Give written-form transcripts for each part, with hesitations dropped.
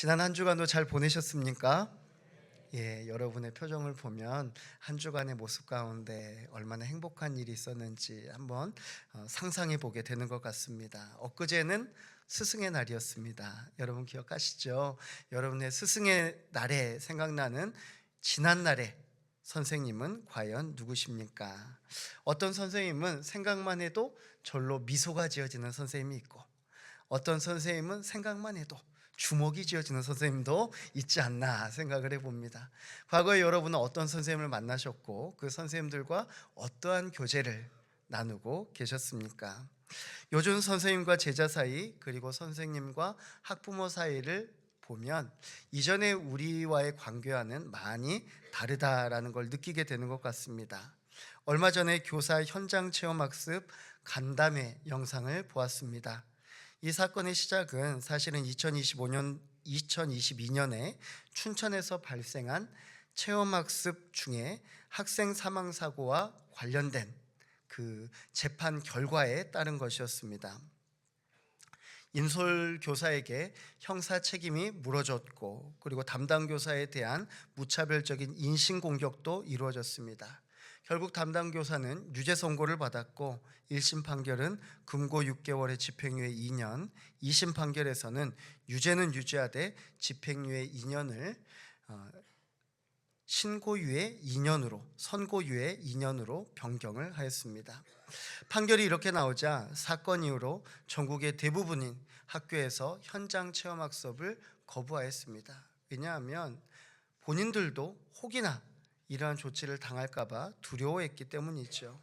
지난 한 주간도 잘 보내셨습니까? 여러분의 표정을 보면 한 주간의 모습 가운데 얼마나 행복한 일이 있었는지 한번 상상해 보게 되는 것 같습니다. 엊그제는 스승의 날이었습니다. 여러분 기억하시죠? 여러분의 스승의 날에 생각나는 지난날의 선생님은 과연 누구십니까? 어떤 선생님은 생각만 해도 절로 미소가 지어지는 선생님이 있고, 어떤 선생님은 생각만 해도 주먹이 쥐어지는 선생님도 있지 않나 생각을 해봅니다. 과거에 여러분은 어떤 선생님을 만나셨고 그 선생님들과 어떠한 교제를 나누고 계셨습니까? 요즘 선생님과 제자 사이, 그리고 선생님과 학부모 사이를 보면 이전에 우리와의 관계와는 많이 다르다라는 걸 느끼게 되는 것 같습니다. 얼마 전에 교사 현장 체험 학습 간담회 영상을 보았습니다. 이 사건의 시작은 사실은 2022년에 춘천에서 발생한 체험학습 중에 학생 사망 사고와 관련된 그 재판 결과에 따른 것이었습니다. 인솔 교사에게 형사 책임이 물어졌고, 그리고 담당 교사에 대한 무차별적인 인신공격도 이루어졌습니다. 결국 담당 교사는 유죄 선고를 받았고 1심 판결은 금고 6개월의 집행유예 2년, 2심 판결에서는 유죄는 유죄하되 집행유예 2년을 신고유예 2년으로, 선고유예 2년으로 변경을 하였습니다. 판결이 이렇게 나오자 사건 이후로 전국의 대부분인 학교에서 현장 체험학습을 거부하였습니다. 왜냐하면 본인들도 혹이나 이러한 조치를 당할까 봐 두려워했기 때문이죠.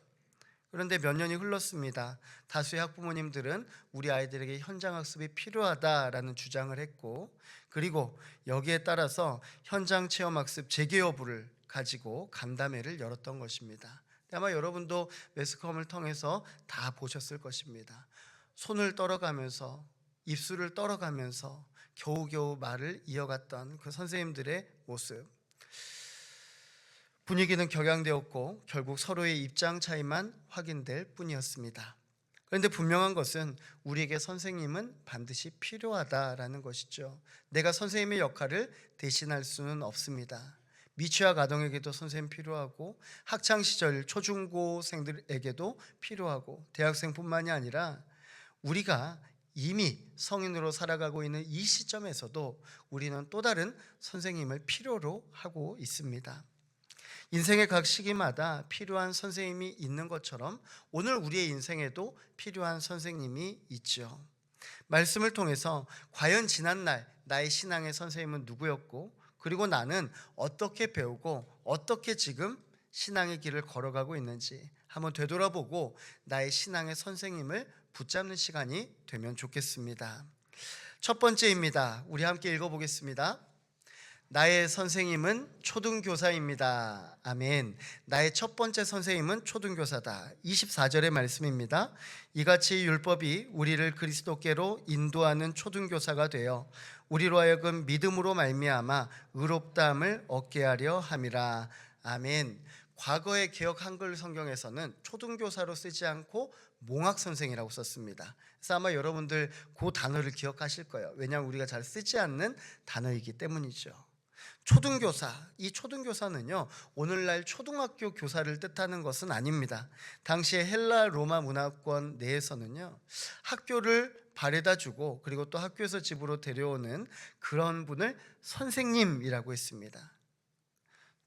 그런데 몇 년이 흘렀습니다. 다수의 학부모님들은 우리 아이들에게 현장학습이 필요하다라는 주장을 했고, 그리고 여기에 따라서 현장 체험학습 재개 여부를 가지고 간담회를 열었던 것입니다. 아마 여러분도 매스컴을 통해서 다 보셨을 것입니다. 손을 떨어가면서, 입술을 떨어가면서 겨우겨우 말을 이어갔던 그 선생님들의 모습. 분위기는 격양되었고 결국 서로의 입장 차이만 확인될 뿐이었습니다. 그런데 분명한 것은 우리에게 선생님은 반드시 필요하다라는 것이죠. 내가 선생님의 역할을 대신할 수는 없습니다. 미취학 아동에게도 선생님 필요하고, 학창시절 초중고생들에게도 필요하고, 대학생뿐만이 아니라 우리가 이미 성인으로 살아가고 있는 이 시점에서도 우리는 또 다른 선생님을 필요로 하고 있습니다. 인생의 각 시기마다 필요한 선생님이 있는 것처럼 오늘 우리의 인생에도 필요한 선생님이 있죠. 말씀을 통해서 과연 지난날 나의 신앙의 선생님은 누구였고, 그리고 나는 어떻게 배우고 어떻게 지금 신앙의 길을 걸어가고 있는지 한번 되돌아보고 나의 신앙의 선생님을 붙잡는 시간이 되면 좋겠습니다. 첫 번째입니다. 우리 함께 읽어보겠습니다. 나의 선생님은 초등교사입니다. 아멘. 나의 첫 번째 선생님은 초등교사다. 24절의 말씀입니다. 이같이 율법이 우리를 그리스도께로 인도하는 초등교사가 되어 우리로 하여금 믿음으로 말미암아 의롭다함을 얻게 하려 함이라. 아멘. 과거의 개역 한글 성경에서는 초등교사로 쓰지 않고 몽학선생이라고 썼습니다. 그래서 아마 여러분들 그 단어를 기억하실 거예요. 왜냐하면 우리가 잘 쓰지 않는 단어이기 때문이죠. 초등교사, 이 초등교사는요, 오늘날 초등학교 교사를 뜻하는 것은 아닙니다. 당시에 헬라 로마 문화권 내에서는요, 학교를 바래다 주고 그리고 또 학교에서 집으로 데려오는 그런 분을 선생님이라고 했습니다.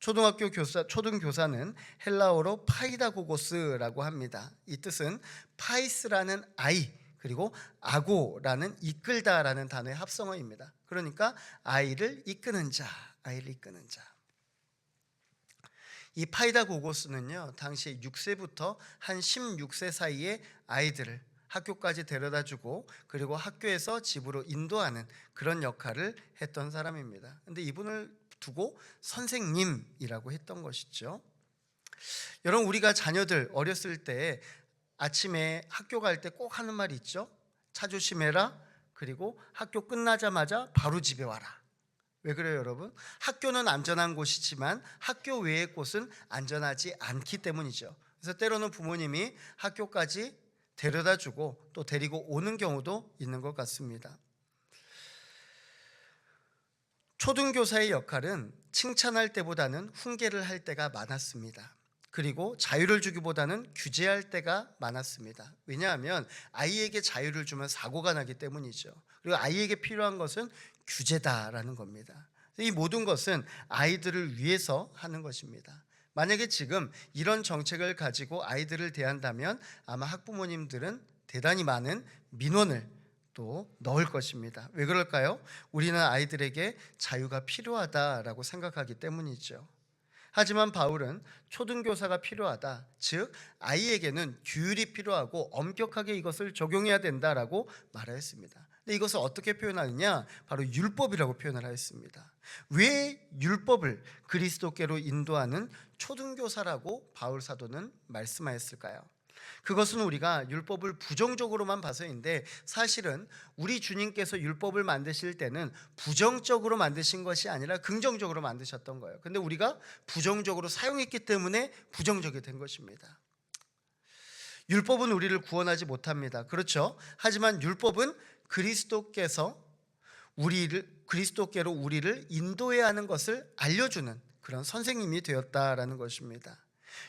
초등학교 교사, 초등교사는 헬라어로 파이다고고스라고 합니다. 이 뜻은 파이스라는 아이, 그리고 아고라는 이끌다라는 단어의 합성어입니다. 그러니까 아이를 이끄는 자, 아이를 이끄는 자. 이 파이다고고스는요, 당시 6세부터 한 16세 사이의 아이들을 학교까지 데려다주고 그리고 학교에서 집으로 인도하는 그런 역할을 했던 사람입니다. 그런데 이분을 두고 선생님이라고 했던 것이죠. 여러분, 우리가 자녀들 어렸을 때 아침에 학교 갈 때 꼭 하는 말이 있죠. 차 조심해라. 그리고 학교 끝나자마자 바로 집에 와라. 왜 그래요, 여러분? 학교는 안전한 곳이지만 학교 외의 곳은 안전하지 않기 때문이죠. 그래서 때로는 부모님이 학교까지 데려다 주고 또 데리고 오는 경우도 있는 것 같습니다. 초등교사의 역할은 칭찬할 때보다는 훈계를 할 때가 많았습니다. 그리고 자유를 주기보다는 규제할 때가 많았습니다. 왜냐하면 아이에게 자유를 주면 사고가 나기 때문이죠. 그리고 아이에게 필요한 것은 규제다라는 겁니다. 이 모든 것은 아이들을 위해서 하는 것입니다. 만약에 지금 이런 정책을 가지고 아이들을 대한다면 아마 학부모님들은 대단히 많은 민원을 또 넣을 것입니다. 왜 그럴까요? 우리는 아이들에게 자유가 필요하다라고 생각하기 때문이죠. 하지만 바울은 초등교사가 필요하다, 즉 아이에게는 규율이 필요하고 엄격하게 이것을 적용해야 된다라고 말하였습니다. 근데 이것을 어떻게 표현하느냐? 바로 율법이라고 표현을 하였습니다. 왜 율법을 그리스도께로 인도하는 초등교사라고 바울 사도는 말씀하였을까요? 그것은 우리가 율법을 부정적으로만 봐서인데, 사실은 우리 주님께서 율법을 만드실 때는 부정적으로 만드신 것이 아니라 긍정적으로 만드셨던 거예요. 근데 우리가 부정적으로 사용했기 때문에 부정적이 된 것입니다. 율법은 우리를 구원하지 못합니다. 그렇죠? 하지만 율법은 그리스도께로 우리를 인도해야 하는 것을 알려주는 그런 선생님이 되었다라는 것입니다.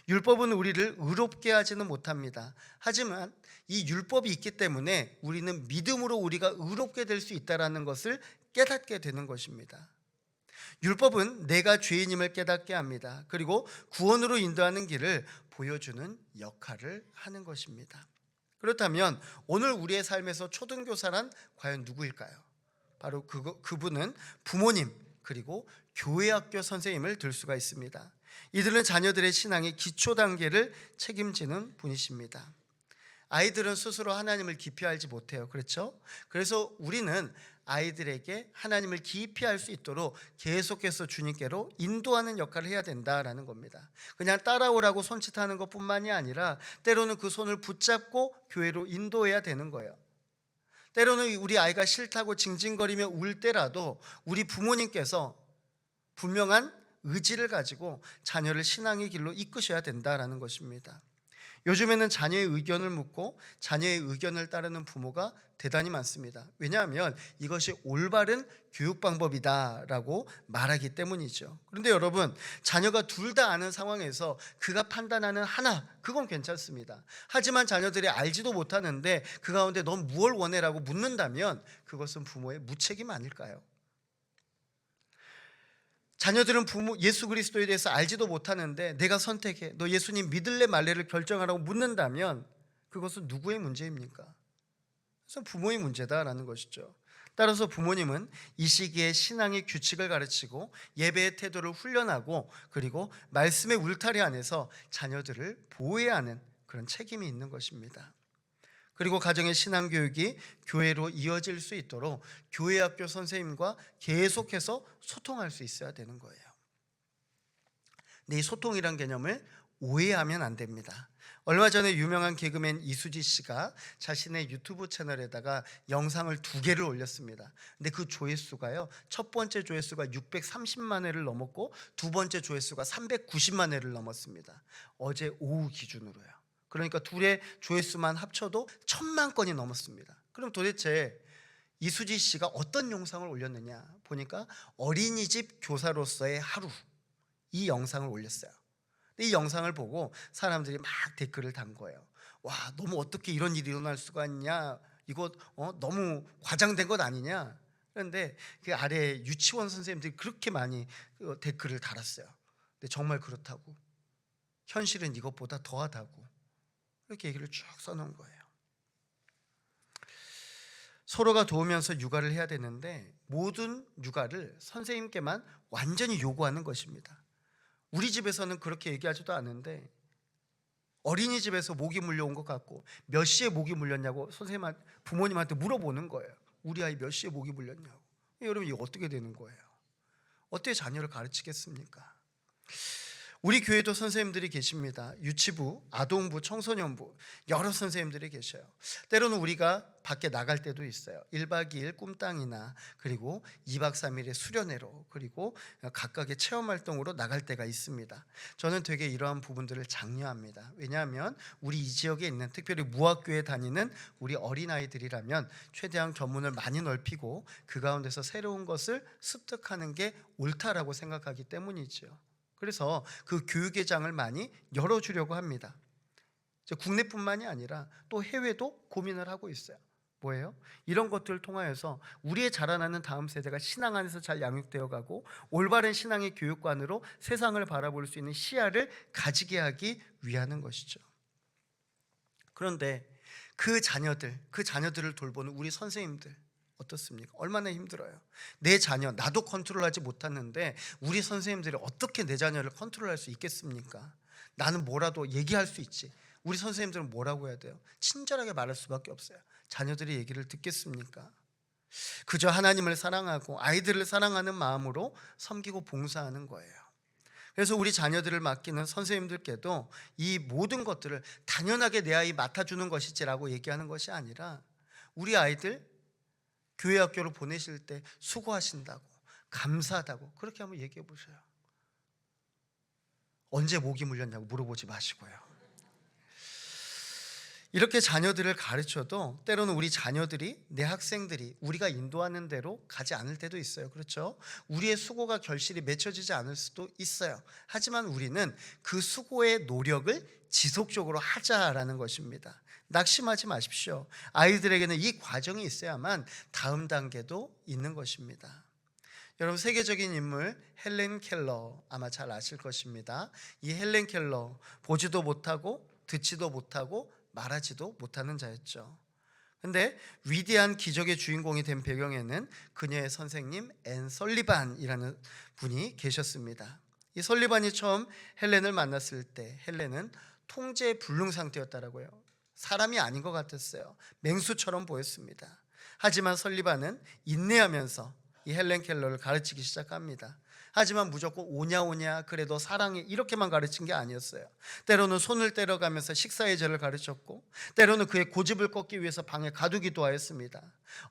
율법은 우리를 의롭게 하지는 못합니다. 하지만 이 율법이 있기 때문에 우리는 믿음으로 우리가 의롭게 될 수 있다는 것을 깨닫게 되는 것입니다. 율법은 내가 죄인임을 깨닫게 합니다. 그리고 구원으로 인도하는 길을 보여주는 역할을 하는 것입니다. 그렇다면 오늘 우리의 삶에서 초등교사란 과연 누구일까요? 바로 그분은 부모님 그리고 교회학교 선생님을 들 수가 있습니다. 이들은 자녀들의 신앙의 기초 단계를 책임지는 분이십니다. 아이들은 스스로 하나님을 깊이 알지 못해요. 그렇죠? 그래서 우리는 아이들에게 하나님을 깊이 알 수 있도록 계속해서 주님께로 인도하는 역할을 해야 된다라는 겁니다. 그냥 따라오라고 손짓하는 것뿐만이 아니라 때로는 그 손을 붙잡고 교회로 인도해야 되는 거예요. 때로는 우리 아이가 싫다고 징징거리며 울 때라도 우리 부모님께서 분명한 의지를 가지고 자녀를 신앙의 길로 이끄셔야 된다라는 것입니다. 요즘에는 자녀의 의견을 묻고 자녀의 의견을 따르는 부모가 대단히 많습니다. 왜냐하면 이것이 올바른 교육 방법이다라고 말하기 때문이죠. 그런데 여러분, 자녀가 둘 다 아는 상황에서 그가 판단하는 하나, 그건 괜찮습니다. 하지만 자녀들이 알지도 못하는데 그 가운데 넌 무엇을 원해라고 묻는다면 그것은 부모의 무책임 아닐까요? 자녀들은 예수 그리스도에 대해서 알지도 못하는데 내가 선택해, 너 예수님 믿을래 말래를 결정하라고 묻는다면 그것은 누구의 문제입니까? 그래서 부모의 문제다라는 것이죠. 따라서 부모님은 이 시기에 신앙의 규칙을 가르치고 예배의 태도를 훈련하고 그리고 말씀의 울타리 안에서 자녀들을 보호해야 하는 그런 책임이 있는 것입니다. 그리고 가정의 신앙교육이 교회로 이어질 수 있도록 교회학교 선생님과 계속해서 소통할 수 있어야 되는 거예요. 근데 이 소통이란 개념을 오해하면 안 됩니다. 얼마 전에 유명한 개그맨 이수지 씨가 자신의 유튜브 채널에다가 영상을 2개를 올렸습니다. 근데 그 조회수가요, 첫 번째 조회수가 630만 회를 넘었고 두 번째 조회수가 390만 회를 넘었습니다. 어제 오후 기준으로요. 그러니까 둘의 조회수만 합쳐도 1000만 건이 넘었습니다. 그럼 도대체 이수지 씨가 어떤 영상을 올렸느냐 보니까 어린이집 교사로서의 하루, 이 영상을 올렸어요. 이 영상을 보고 사람들이 막 댓글을 단 거예요. 와, 너무 어떻게 이런 일이 일어날 수가 있냐, 이거 너무 과장된 것 아니냐. 그런데 그 아래에 유치원 선생님들이 그렇게 많이 댓글을 달았어요. 근데 정말 그렇다고, 현실은 이것보다 더하다고 이렇게 얘기를 쭉 써놓은 거예요. 서로가 도우면서 육아를 해야 되는데 모든 육아를 선생님께만 완전히 요구하는 것입니다. 우리 집에서는 그렇게 얘기하지도 않은데 어린이집에서 모기 물려온 것 같고 몇 시에 모기 물렸냐고 부모님한테 물어보는 거예요. 우리 아이 몇 시에 모기 물렸냐고. 여러분, 이거 어떻게 되는 거예요? 어떻게 자녀를 가르치겠습니까? 우리 교회도 선생님들이 계십니다. 유치부, 아동부, 청소년부 여러 선생님들이 계셔요. 때로는 우리가 밖에 나갈 때도 있어요. 1박 2일 꿈땅이나 그리고 2박 3일의 수련회로 그리고 각각의 체험활동으로 나갈 때가 있습니다. 저는 되게 이러한 부분들을 장려합니다. 왜냐하면 우리 이 지역에 있는 특별히 무학교에 다니는 우리 어린아이들이라면 최대한 견문을 많이 넓히고 그 가운데서 새로운 것을 습득하는 게 옳다라고 생각하기 때문이죠. 그래서 그 교육의 장을 많이 열어주려고 합니다. 국내뿐만이 아니라 또 해외도 고민을 하고 있어요. 뭐예요? 이런 것들을 통하여서 우리의 자라나는 다음 세대가 신앙 안에서 잘 양육되어 가고 올바른 신앙의 교육관으로 세상을 바라볼 수 있는 시야를 가지게 하기 위하는 것이죠. 그런데 그 자녀들을 돌보는 우리 선생님들 어떻습니까? 얼마나 힘들어요. 내 자녀, 나도 컨트롤하지 못하는데 우리 선생님들이 어떻게 내 자녀를 컨트롤할 수 있겠습니까? 나는 뭐라도 얘기할 수 있지. 우리 선생님들은 뭐라고 해야 돼요? 친절하게 말할 수밖에 없어요. 자녀들의 얘기를 듣겠습니까? 그저 하나님을 사랑하고 아이들을 사랑하는 마음으로 섬기고 봉사하는 거예요. 그래서 우리 자녀들을 맡기는 선생님들께도 이 모든 것들을 당연하게 내 아이 맡아주는 것이지라고 얘기하는 것이 아니라 우리 아이들 교회 학교로 보내실 때 수고하신다고 감사하다고 그렇게 한번 얘기해 보세요. 언제 모기 물렸냐고 물어보지 마시고요. 이렇게 자녀들을 가르쳐도 때로는 우리 자녀들이 내 학생들이 우리가 인도하는 대로 가지 않을 때도 있어요. 그렇죠? 우리의 수고가 결실이 맺혀지지 않을 수도 있어요. 하지만 우리는 그 수고의 노력을 지속적으로 하자라는 것입니다. 낙심하지 마십시오. 아이들에게는 이 과정이 있어야만 다음 단계도 있는 것입니다. 여러분, 세계적인 인물 헬렌 켈러 아마 잘 아실 것입니다. 이 헬렌 켈러 보지도 못하고 듣지도 못하고 말하지도 못하는 자였죠. 근데 위대한 기적의 주인공이 된 배경에는 그녀의 선생님 앤 설리반이라는 분이 계셨습니다. 이 설리반이 처음 헬렌을 만났을 때 헬렌은 통제 불능 상태였다라고요. 사람이 아닌 것 같았어요. 맹수처럼 보였습니다. 하지만 설리반은 인내하면서 이 헬렌 켈러를 가르치기 시작합니다. 하지만 무조건 오냐 오냐 그래도 사랑해 이렇게만 가르친 게 아니었어요. 때로는 손을 때려가면서 식사의 죄를 가르쳤고 때로는 그의 고집을 꺾기 위해서 방에 가두기도 하였습니다.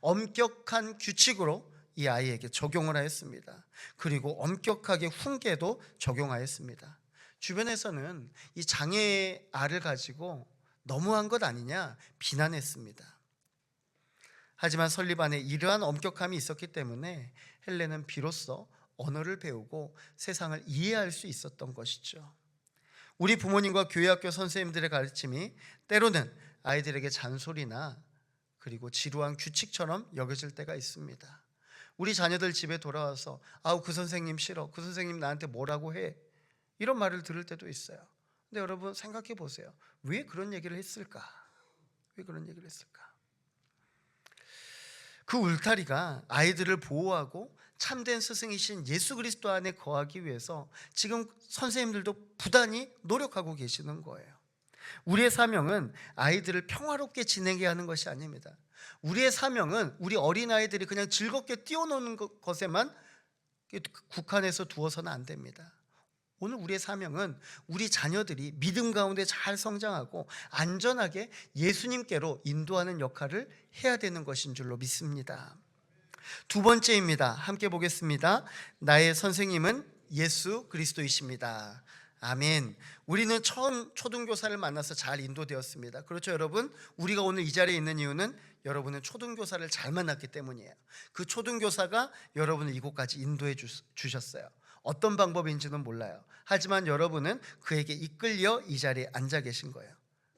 엄격한 규칙으로 이 아이에게 적용을 하였습니다. 그리고 엄격하게 훈계도 적용하였습니다. 주변에서는 이 장애의 알을 가지고 너무한 것 아니냐 비난했습니다. 하지만 설리반의 이러한 엄격함이 있었기 때문에 헬렌은 비로소 언어를 배우고 세상을 이해할 수 있었던 것이죠. 우리 부모님과 교회학교 선생님들의 가르침이 때로는 아이들에게 잔소리나 그리고 지루한 규칙처럼 여겨질 때가 있습니다. 우리 자녀들 집에 돌아와서 아우 그 선생님 싫어, 그 선생님 나한테 뭐라고 해, 이런 말을 들을 때도 있어요. 근데 여러분 생각해 보세요. 왜 그런 얘기를 했을까? 왜 그런 얘기를 했을까? 그 울타리가 아이들을 보호하고 참된 스승이신 예수 그리스도 안에 거하기 위해서 지금 선생님들도 부단히 노력하고 계시는 거예요. 우리의 사명은 아이들을 평화롭게 지내게 하는 것이 아닙니다. 우리의 사명은 우리 어린아이들이 그냥 즐겁게 뛰어노는 것에만 국한해서 두어서는 안 됩니다. 오늘 우리의 사명은 우리 자녀들이 믿음 가운데 잘 성장하고 안전하게 예수님께로 인도하는 역할을 해야 되는 것인 줄로 믿습니다. 두 번째입니다. 함께 보겠습니다. 나의 선생님은 예수 그리스도이십니다. 아멘. 우리는 처음 초등교사를 만나서 잘 인도되었습니다. 그렇죠, 여러분? 우리가 오늘 이 자리에 있는 이유는 여러분은 초등교사를 잘 만났기 때문이에요. 그 초등교사가 여러분을 이곳까지 인도해 주셨어요. 어떤 방법인지는 몰라요. 하지만 여러분은 그에게 이끌려 이 자리에 앉아 계신 거예요.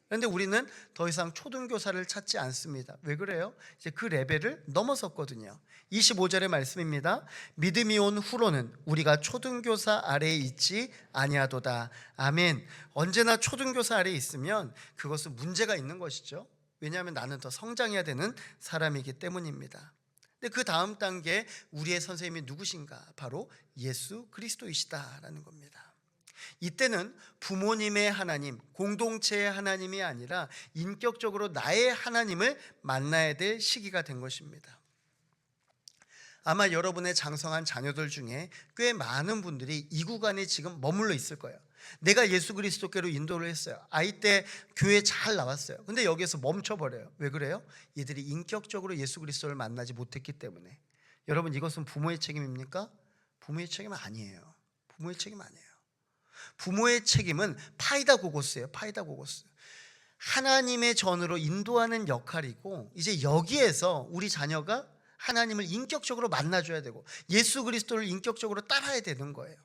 그런데 우리는 더 이상 초등교사를 찾지 않습니다. 왜 그래요? 이제 그 레벨을 넘어섰거든요. 25절의 말씀입니다. 믿음이 온 후로는 우리가 초등교사 아래에 있지 아니하도다. 아멘. 언제나 초등교사 아래에 있으면 그것은 문제가 있는 것이죠. 왜냐하면 나는 더 성장해야 되는 사람이기 때문입니다. 근데 그 다음 단계 우리의 선생님이 누구신가? 바로 예수 그리스도이시다라는 겁니다. 이때는 부모님의 하나님, 공동체의 하나님이 아니라 인격적으로 나의 하나님을 만나야 될 시기가 된 것입니다. 아마 여러분의 장성한 자녀들 중에 꽤 많은 분들이 이 구간에 지금 머물러 있을 거예요. 내가 예수 그리스도께로 인도를 했어요. 아이 때 교회 잘 나왔어요. 근데 여기에서 멈춰버려요. 왜 그래요? 이들이 인격적으로 예수 그리스도를 만나지 못했기 때문에. 여러분, 이것은 부모의 책임입니까? 부모의 책임 아니에요. 부모의 책임 아니에요. 부모의 책임은 파이다 고고스예요. 파이다 고고스. 하나님의 전으로 인도하는 역할이고, 이제 여기에서 우리 자녀가 하나님을 인격적으로 만나줘야 되고 예수 그리스도를 인격적으로 따라야 되는 거예요.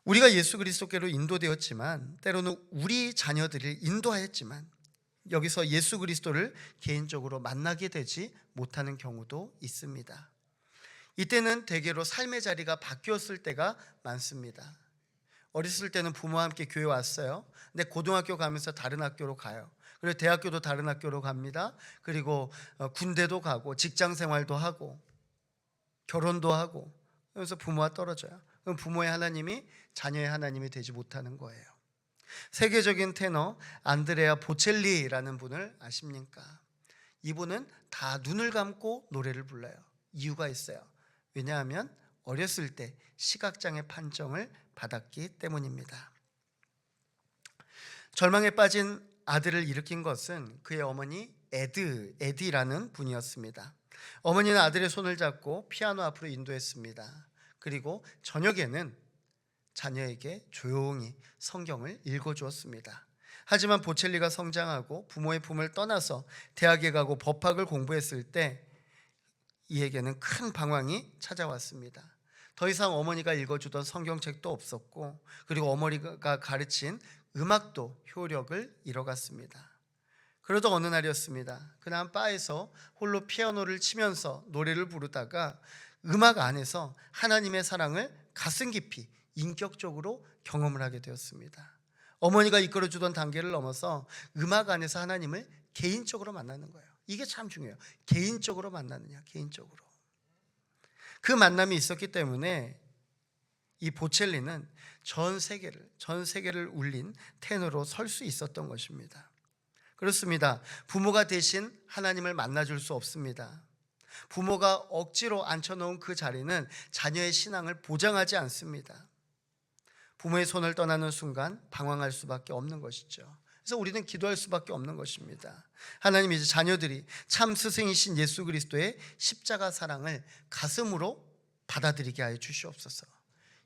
우리가 예수 그리스도께로 인도되었지만, 때로는 우리 자녀들을 인도하였지만 여기서 예수 그리스도를 개인적으로 만나게 되지 못하는 경우도 있습니다. 이때는 대개로 삶의 자리가 바뀌었을 때가 많습니다. 어렸을 때는 부모와 함께 교회 왔어요. 근데 고등학교 가면서 다른 학교로 가요. 그리고 대학교도 다른 학교로 갑니다. 그리고 군대도 가고 직장 생활도 하고 결혼도 하고, 그래서 부모와 떨어져요. 그럼 부모의 하나님이 자녀의 하나님이 되지 못하는 거예요. 세계적인 테너 안드레아 보첼리라는 분을 아십니까? 이분은 다 눈을 감고 노래를 불러요. 이유가 있어요. 왜냐하면 어렸을 때 시각장애 판정을 받았기 때문입니다. 절망에 빠진 아들을 일으킨 것은 그의 어머니 에디라는 분이었습니다. 어머니는 아들의 손을 잡고 피아노 앞으로 인도했습니다. 그리고 저녁에는 자녀에게 조용히 성경을 읽어주었습니다. 하지만 보첼리가 성장하고 부모의 품을 떠나서 대학에 가고 법학을 공부했을 때 이에게는 큰 방황이 찾아왔습니다. 더 이상 어머니가 읽어주던 성경책도 없었고, 그리고 어머니가 가르친 음악도 효력을 잃어갔습니다. 그러던 어느 날이었습니다. 그날 바에서 홀로 피아노를 치면서 노래를 부르다가 음악 안에서 하나님의 사랑을 가슴 깊이 인격적으로 경험을 하게 되었습니다. 어머니가 이끌어주던 단계를 넘어서 음악 안에서 하나님을 개인적으로 만나는 거예요. 이게 참 중요해요. 개인적으로 만나느냐, 개인적으로. 그 만남이 있었기 때문에 이 보첼리는 전 세계를 울린 테너로 설 수 있었던 것입니다. 그렇습니다. 부모가 대신 하나님을 만나줄 수 없습니다. 부모가 억지로 앉혀놓은 그 자리는 자녀의 신앙을 보장하지 않습니다. 부모의 손을 떠나는 순간 방황할 수밖에 없는 것이죠. 그래서 우리는 기도할 수밖에 없는 것입니다. 하나님, 이제 자녀들이 참 스승이신 예수 그리스도의 십자가 사랑을 가슴으로 받아들이게 하여 주시옵소서.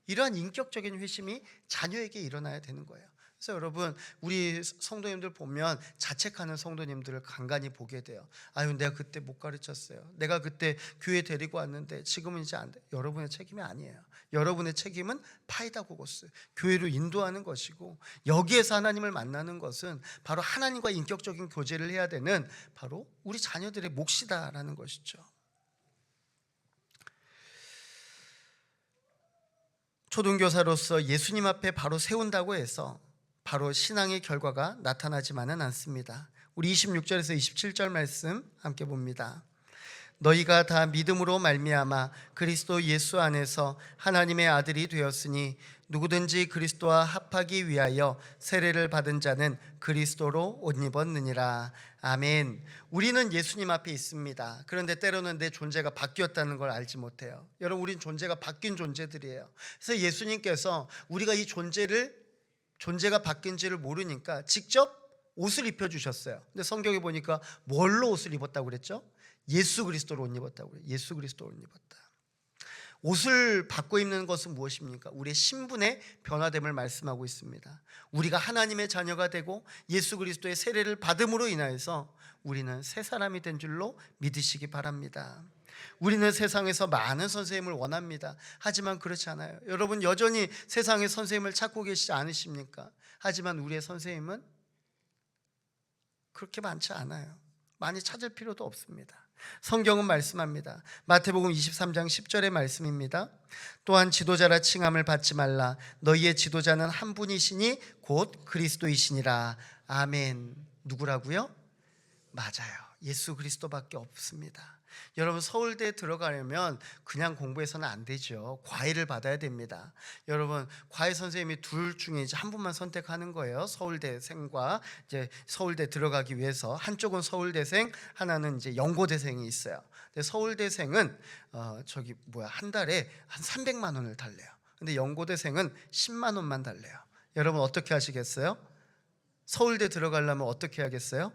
이러한 인격적인 회심이 자녀에게 일어나야 되는 거예요. 그래서 여러분, 우리 성도님들 보면 자책하는 성도님들을 간간히 보게 돼요. 아유, 내가 그때 못 가르쳤어요. 내가 그때 교회 데리고 왔는데 지금은 이제 안 돼. 여러분의 책임이 아니에요. 여러분의 책임은 파이다고고스, 교회로 인도하는 것이고, 여기에서 하나님을 만나는 것은 바로 하나님과 인격적인 교제를 해야 되는 바로 우리 자녀들의 몫이다라는 것이죠. 초등교사로서 예수님 앞에 바로 세운다고 해서 바로 신앙의 결과가 나타나지만은 않습니다. 우리 26절에서 27절 말씀 함께 봅니다. 너희가 다 믿음으로 말미암아 그리스도 예수 안에서 하나님의 아들이 되었으니 누구든지 그리스도와 합하기 위하여 세례를 받은 자는 그리스도로 옷 입었느니라. 아멘. 우리는 예수님 앞에 있습니다. 그런데 때로는 내 존재가 바뀌었다는 걸 알지 못해요. 여러분, 우린 존재가 바뀐 존재들이에요. 그래서 예수님께서 우리가 이 존재가 바뀐지를 모르니까 직접 옷을 입혀주셨어요. 근데 성경에 보니까 뭘로 옷을 입었다고 그랬죠? 예수 그리스도로 옷 입었다고 그래요. 예수 그리스도로 옷 입었다. 옷을 바꿔 입는 것은 무엇입니까? 우리의 신분의 변화됨을 말씀하고 있습니다. 우리가 하나님의 자녀가 되고 예수 그리스도의 세례를 받음으로 인하여서 우리는 새 사람이 된 줄로 믿으시기 바랍니다. 우리는 세상에서 많은 선생님을 원합니다. 하지만 그렇지 않아요. 여러분, 여전히 세상의 선생님을 찾고 계시지 않으십니까? 하지만 우리의 선생님은 그렇게 많지 않아요. 많이 찾을 필요도 없습니다. 성경은 말씀합니다. 마태복음 23장 10절의 말씀입니다. 또한 지도자라 칭함을 받지 말라. 너희의 지도자는 한 분이시니 곧 그리스도이시니라. 아멘. 누구라고요? 맞아요. 예수 그리스도밖에 없습니다. 여러분, 서울대에 들어가려면 그냥 공부해서는 안 되죠. 과외를 받아야 됩니다. 여러분, 과외 선생님이 둘 중에 이제 한 분만 선택하는 거예요. 서울대생과 이제 서울대 들어가기 위해서 한쪽은 서울대생, 하나는 이제 연고대생이 있어요. 근데 서울대생은 한 달에 한 300만 원을 달래요. 근데 연고대생은 10만 원만 달래요. 여러분 어떻게 하시겠어요? 서울대 들어가려면 어떻게 하겠어요?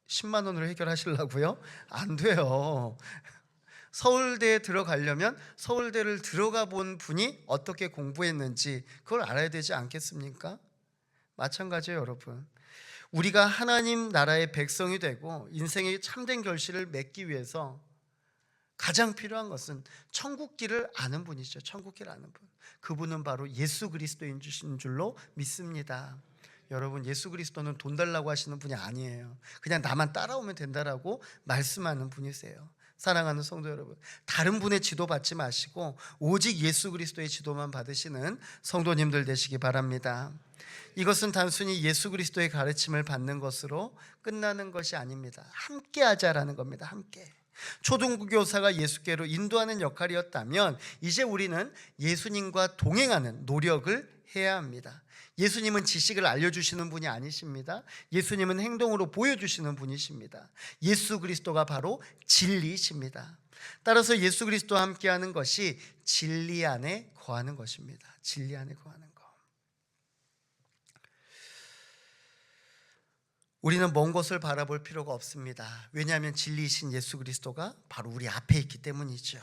10만 원으로 해결하시려고요? 안 돼요. 서울대에 들어가려면 서울대를 들어가 본 분이 어떻게 공부했는지 그걸 알아야 되지 않겠습니까? 마찬가지예요, 여러분. 우리가 하나님 나라의 백성이 되고 인생의 참된 결실을 맺기 위해서 가장 필요한 것은 천국길을 아는 분이죠. 천국길을 아는 분. 그분은 바로 예수 그리스도인 줄로 믿습니다. 여러분, 예수 그리스도는 돈 달라고 하시는 분이 아니에요. 그냥 나만 따라오면 된다라고 말씀하는 분이세요. 사랑하는 성도 여러분, 다른 분의 지도 받지 마시고 오직 예수 그리스도의 지도만 받으시는 성도님들 되시기 바랍니다. 이것은 단순히 예수 그리스도의 가르침을 받는 것으로 끝나는 것이 아닙니다. 함께 하자라는 겁니다. 함께. 초등부 교사가 예수께로 인도하는 역할이었다면 이제 우리는 예수님과 동행하는 노력을 해야 합니다. 예수님은 지식을 알려주시는 분이 아니십니다. 예수님은 행동으로 보여주시는 분이십니다. 예수 그리스도가 바로 진리이십니다. 따라서 예수 그리스도와 함께하는 것이 진리 안에 거하는 것입니다. 진리 안에 거하는 것. 우리는 먼 곳을 바라볼 필요가 없습니다. 왜냐하면 진리이신 예수 그리스도가 바로 우리 앞에 있기 때문이죠.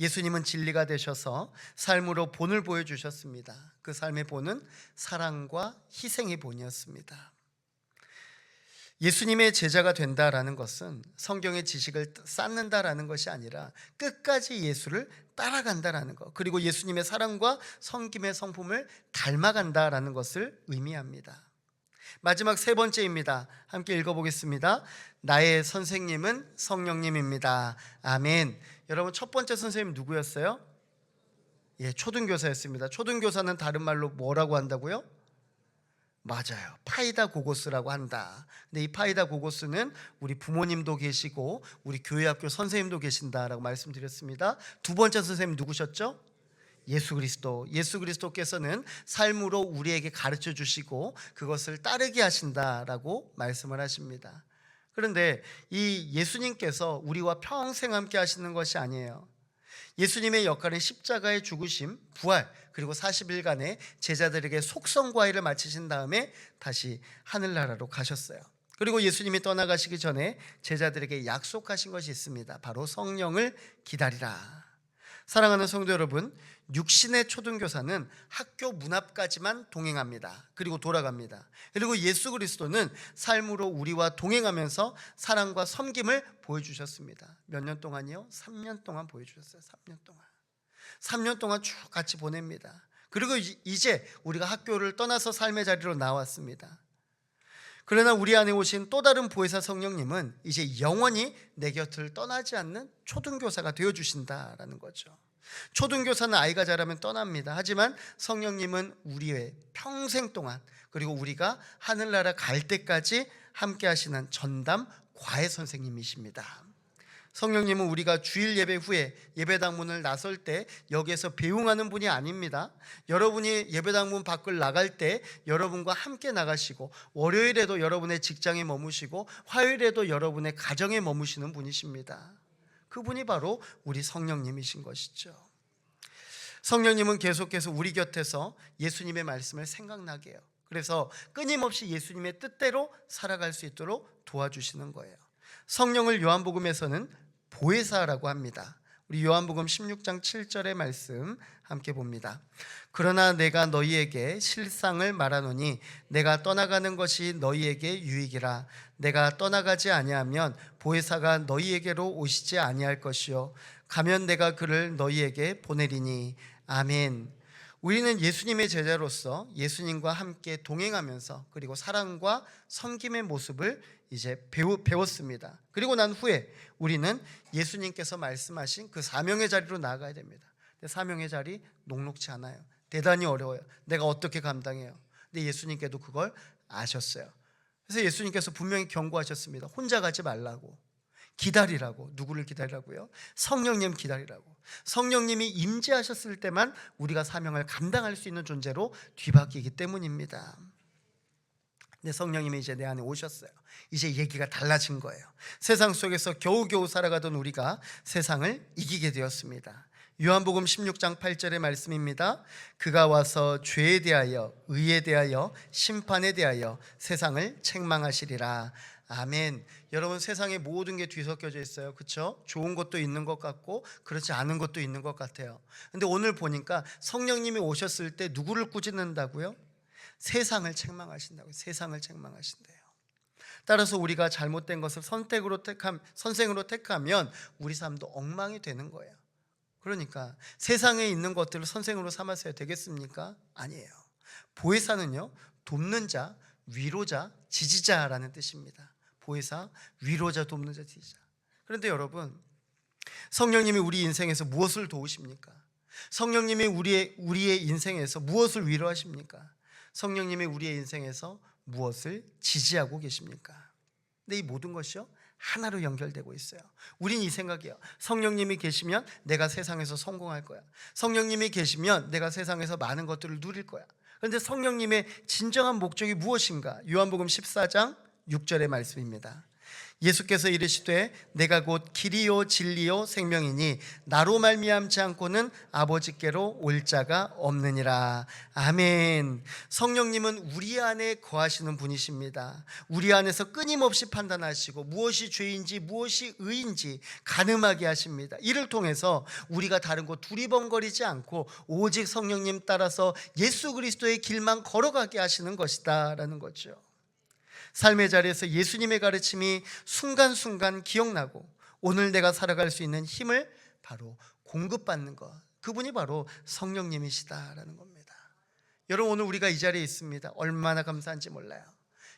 예수님은 진리가 되셔서 삶으로 본을 보여주셨습니다. 그 삶의 본은 사랑과 희생의 본이었습니다. 예수님의 제자가 된다라는 것은 성경의 지식을 쌓는다라는 것이 아니라 끝까지 예수를 따라간다라는 것, 그리고 예수님의 사랑과 섬김의 성품을 닮아간다라는 것을 의미합니다. 마지막 세 번째입니다. 함께 읽어보겠습니다. 나의 선생님은 성령님입니다. 아멘. 여러분, 첫 번째 선생님 누구였어요? 초등교사였습니다. 초등교사는 다른 말로 뭐라고 한다고요? 맞아요. 파이다고고스라고 한다. 근데 이 파이다고고스는 우리 부모님도 계시고 우리 교회학교 선생님도 계신다라고 말씀드렸습니다. 두 번째 선생님 누구셨죠? 예수 그리스도. 예수 그리스도께서는 삶으로 우리에게 가르쳐 주시고 그것을 따르게 하신다라고 말씀을 하십니다. 그런데 이 예수님께서 우리와 평생 함께 하시는 것이 아니에요. 예수님의 역할은 십자가의 죽으심, 부활, 그리고 40일간의 제자들에게 속성과의를 마치신 다음에 다시 하늘나라로 가셨어요. 그리고 예수님이 떠나가시기 전에 제자들에게 약속하신 것이 있습니다. 바로 성령을 기다리라. 사랑하는 성도 여러분, 육신의 초등교사는 학교 문 앞까지만 동행합니다. 그리고 돌아갑니다. 그리고 예수 그리스도는 삶으로 우리와 동행하면서 사랑과 섬김을 보여주셨습니다. 몇 년 동안이요? 3년 동안 보여주셨어요. 3년 동안. 3년 동안 쭉 같이 보냅니다. 그리고 이제 우리가 학교를 떠나서 삶의 자리로 나왔습니다. 그러나 우리 안에 오신 또 다른 보혜사 성령님은 이제 영원히 내 곁을 떠나지 않는 초등교사가 되어주신다라는 거죠. 초등교사는 아이가 자라면 떠납니다. 하지만 성령님은 우리의 평생 동안, 그리고 우리가 하늘나라 갈 때까지 함께 하시는 전담 과외 선생님이십니다. 성령님은 우리가 주일 예배 후에 예배당 문을 나설 때 여기에서 배웅하는 분이 아닙니다. 여러분이 예배당 문 밖을 나갈 때 여러분과 함께 나가시고, 월요일에도 여러분의 직장에 머무시고, 화요일에도 여러분의 가정에 머무시는 분이십니다. 그분이 바로 우리 성령님이신 것이죠. 성령님은 계속해서 우리 곁에서 예수님의 말씀을 생각나게 해요. 그래서 끊임없이 예수님의 뜻대로 살아갈 수 있도록 도와주시는 거예요. 성령을 요한복음에서는 보혜사라고 합니다. 우리 요한복음 16장 7절의 말씀 함께 봅니다. 그러나 내가 너희에게 실상을 말하노니 내가 떠나가는 것이 너희에게 유익이라. 내가 떠나가지 아니하면 보혜사가 너희에게로 오시지 아니할 것이요 가면 내가 그를 너희에게 보내리니. 아멘. 우리는 예수님의 제자로서 예수님과 함께 동행하면서 그리고 사랑과 섬김의 모습을 이제 배웠습니다. 그리고 난 후에 우리는 예수님께서 말씀하신 그 사명의 자리로 나아가야 됩니다. 근데 사명의 자리 녹록지 않아요. 대단히 어려워요. 내가 어떻게 감당해요? 근데 예수님께도 그걸 아셨어요. 그래서 예수님께서 분명히 경고하셨습니다. 혼자 가지 말라고, 기다리라고. 누구를 기다리라고요? 성령님 기다리라고. 성령님이 임재하셨을 때만 우리가 사명을 감당할 수 있는 존재로 뒤바뀌기 때문입니다. 근데 성령님이 이제 내 안에 오셨어요. 이제 얘기가 달라진 거예요. 세상 속에서 겨우겨우 살아가던 우리가 세상을 이기게 되었습니다. 요한복음 16장 8절의 말씀입니다. 그가 와서 죄에 대하여, 의에 대하여, 심판에 대하여 세상을 책망하시리라. 아멘. 여러분, 세상에 모든 게 뒤섞여져 있어요. 그렇죠? 좋은 것도 있는 것 같고 그렇지 않은 것도 있는 것 같아요. 근데 오늘 보니까 성령님이 오셨을 때 누구를 꾸짖는다고요? 세상을 책망하신다고요. 세상을 책망하신대요. 따라서 우리가 잘못된 것을 선생으로 택하면 우리 삶도 엉망이 되는 거예요. 그러니까 세상에 있는 것들을 선생으로 삼았어야 되겠습니까? 아니에요. 보혜사는요, 돕는 자, 위로자, 지지자라는 뜻입니다. 보혜사, 위로자, 돕는 자, 지지자. 그런데 여러분, 성령님이 우리 인생에서 무엇을 도우십니까? 성령님이 우리의 인생에서 무엇을 위로하십니까? 성령님이 우리의 인생에서 무엇을 지지하고 계십니까? 근데 이 모든 것이요, 하나로 연결되고 있어요. 우린 이 생각이에요. 성령님이 계시면 내가 세상에서 성공할 거야. 성령님이 계시면 내가 세상에서 많은 것들을 누릴 거야. 그런데 성령님의 진정한 목적이 무엇인가? 요한복음 14장 6절의 말씀입니다. 예수께서 이르시되 내가 곧 길이요 진리요 생명이니 나로 말미암지 않고는 아버지께로 올 자가 없느니라. 아멘. 성령님은 우리 안에 거하시는 분이십니다. 우리 안에서 끊임없이 판단하시고 무엇이 죄인지 무엇이 의인지 가늠하게 하십니다. 이를 통해서 우리가 다른 곳 두리번거리지 않고 오직 성령님 따라서 예수 그리스도의 길만 걸어가게 하시는 것이다 라는 거죠. 삶의 자리에서 예수님의 가르침이 순간순간 기억나고 오늘 내가 살아갈 수 있는 힘을 바로 공급받는 것, 그분이 바로 성령님이시다라는 겁니다. 여러분, 오늘 우리가 이 자리에 있습니다. 얼마나 감사한지 몰라요.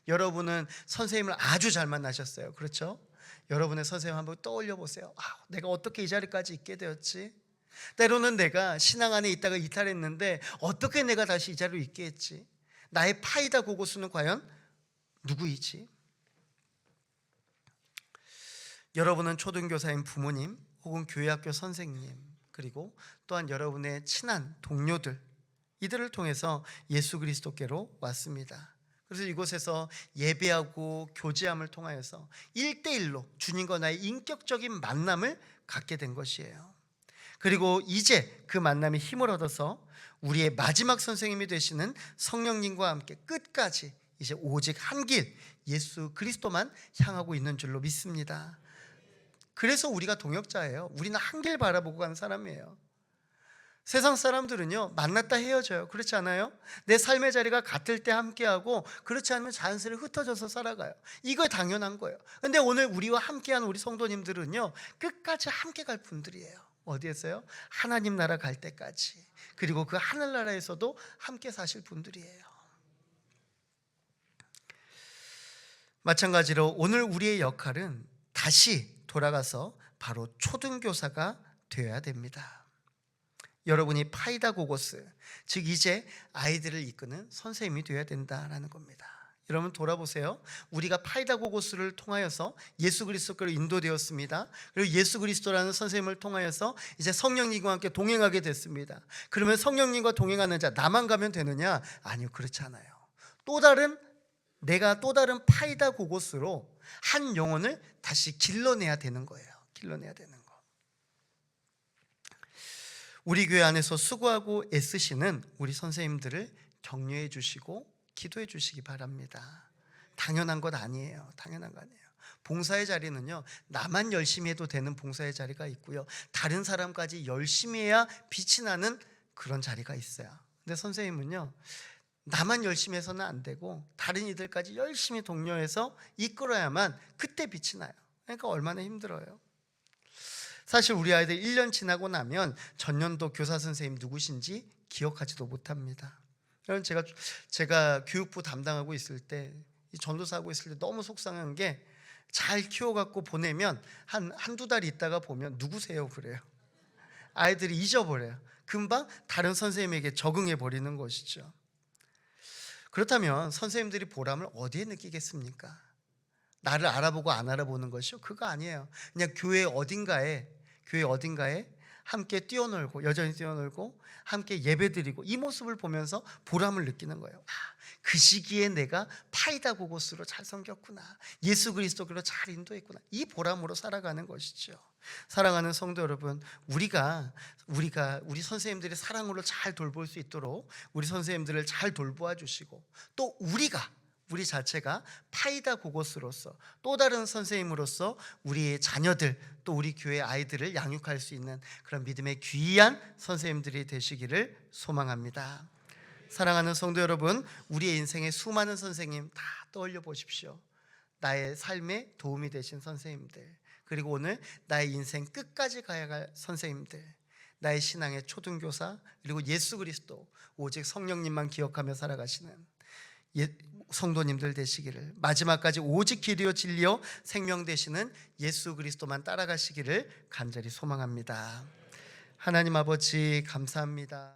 여러분은 선생님을 아주 잘 만나셨어요. 그렇죠? 여러분의 선생님 한번 떠올려 보세요. 내가 어떻게 이 자리까지 있게 되었지? 때로는 내가 신앙 안에 있다가 이탈했는데 어떻게 내가 다시 이 자리로 있게 했지? 나의 파이다 고고수는 과연 누구이지? 여러분은 초등교사인 부모님 혹은 교회학교 선생님, 그리고 또한 여러분의 친한 동료들, 이들을 통해서 예수 그리스도께로 왔습니다. 그래서 이곳에서 예배하고 교제함을 통하여서 1대1로 주님과 나의 인격적인 만남을 갖게 된 것이에요. 그리고 이제 그 만남이 힘을 얻어서 우리의 마지막 선생님이 되시는 성령님과 함께 끝까지 이제 오직 한 길, 예수 그리스도만 향하고 있는 줄로 믿습니다. 그래서 우리가 동역자예요. 우리는 한 길 바라보고 가는 사람이에요. 세상 사람들은요, 만났다 헤어져요. 그렇지 않아요? 내 삶의 자리가 같을 때 함께하고 그렇지 않으면 자연스레 흩어져서 살아가요. 이거 당연한 거예요. 근데 오늘 우리와 함께한 우리 성도님들은요, 끝까지 함께 갈 분들이에요. 어디에서요? 하나님 나라 갈 때까지. 그리고 그 하늘나라에서도 함께 사실 분들이에요. 마찬가지로 오늘 우리의 역할은 다시 돌아가서 바로 초등교사가 되어야 됩니다. 여러분이 파이다 고고스, 즉 이제 아이들을 이끄는 선생님이 되어야 된다라는 겁니다. 여러분 돌아보세요. 우리가 파이다 고고스를 통하여서 예수 그리스도께로 인도되었습니다. 그리고 예수 그리스도라는 선생님을 통하여서 이제 성령님과 함께 동행하게 됐습니다. 그러면 성령님과 동행하는 자 나만 가면 되느냐? 아니요, 그렇지 않아요. 내가 또 다른 파이다 고고스로 한 영혼을 다시 길러내야 되는 거예요. 길러내야 되는 거. 우리 교회 안에서 수고하고 애쓰시는 우리 선생님들을 격려해 주시고 기도해 주시기 바랍니다. 당연한 것 아니에요. 당연한 거 아니에요. 봉사의 자리는요, 나만 열심히 해도 되는 봉사의 자리가 있고요, 다른 사람까지 열심히 해야 빛이 나는 그런 자리가 있어요. 근데 선생님은요, 나만 열심히 해서는 안 되고 다른 이들까지 열심히 독려해서 이끌어야만 그때 빛이 나요. 그러니까 얼마나 힘들어요. 사실 우리 아이들 1년 지나고 나면 전년도 교사 선생님 누구신지 기억하지도 못합니다. 여러분, 제가 교육부 담당하고 있을 때, 전도사하고 있을 때 너무 속상한 게, 잘 키워갖고 보내면 한두 달 있다가 보면 누구세요? 그래요. 아이들이 잊어버려요. 금방 다른 선생님에게 적응해 버리는 것이죠. 그렇다면 선생님들이 보람을 어디에 느끼겠습니까? 나를 알아보고 안 알아보는 것이요? 그거 아니에요. 그냥 교회 어딘가에 함께 뛰어놀고, 여전히 뛰어놀고 함께 예배드리고, 이 모습을 보면서 보람을 느끼는 거예요. 그 시기에 내가 파이다 고고스로 잘 섬겼구나, 예수 그리스도로 잘 인도했구나, 이 보람으로 살아가는 것이죠. 사랑하는 성도 여러분, 우리가 우리 선생님들이 사랑으로 잘 돌볼 수 있도록 우리 선생님들을 잘 돌보아 주시고, 또 우리 자체가 파이다 고고스로서 또 다른 선생님으로서 우리의 자녀들, 또 우리 교회 아이들을 양육할 수 있는 그런 믿음의 귀한 선생님들이 되시기를 소망합니다. 사랑하는 성도 여러분, 우리의 인생에 수많은 선생님 다 떠올려 보십시오. 나의 삶에 도움이 되신 선생님들, 그리고 오늘 나의 인생 끝까지 가야 할 선생님들, 나의 신앙의 초등교사, 그리고 예수 그리스도 오직 성령님만 기억하며 살아가시는 성도님들 되시기를, 마지막까지 오직 길이요 진리요 생명 되시는 예수 그리스도만 따라가시기를 간절히 소망합니다. 하나님 아버지 감사합니다.